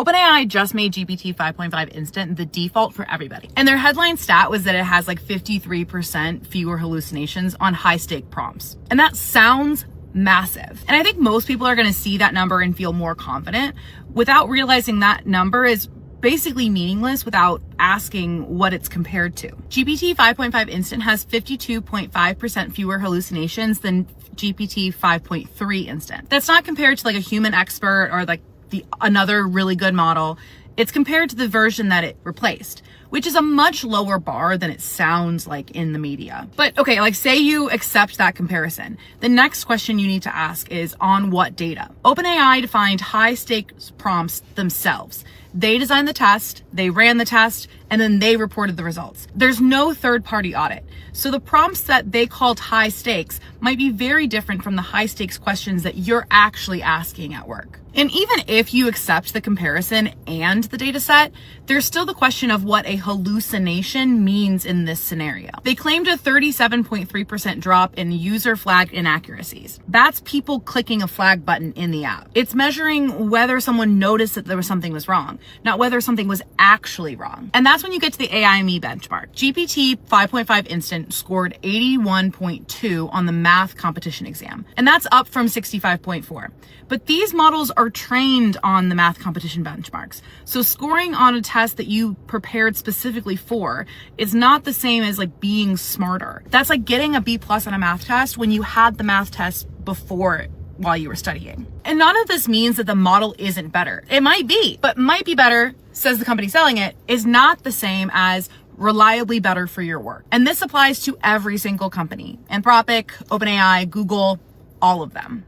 OpenAI just made GPT 5.5 Instant the default for everybody. And their headline stat was that it has like 53% fewer hallucinations on high stake prompts. And that sounds massive. And I think most people are going to see that number and feel more confident without realizing that number is basically meaningless without asking what it's compared to. GPT 5.5 Instant has 52.5% fewer hallucinations than GPT 5.3 Instant. That's not compared to like a human expert or like another really good model. It's compared to the version that it replaced, which is a much lower bar than it sounds like in the media. But okay, like say you accept that comparison. The next question you need to ask is on what data? OpenAI defined high stakes prompts themselves. They designed the test, they ran the test, and then they reported the results. There's no third-party audit. So the prompts that they called high stakes might be very different from the high stakes questions that you're actually asking at work. And even if you accept the comparison and the data set, there's still the question of what a hallucination means in this scenario. They claimed a 37.3% drop in user flagged inaccuracies. That's people clicking a flag button in the app. It's measuring whether someone noticed that something was wrong, not whether something was actually wrong. And that's when you get to the AIME benchmark. GPT 5.5 Instant scored 81.2 on the math competition exam, and that's up from 65.4. But these models are trained on the math competition benchmarks. So scoring on a test that you prepared specifically for is not the same as like being smarter. That's like getting a B+ on a math test when you had the math test before while you were studying. And none of this means that the model isn't better. It might be, but might be better, says the company selling it, is not the same as reliably better for your work. And this applies to every single company. Anthropic, OpenAI, Google, all of them.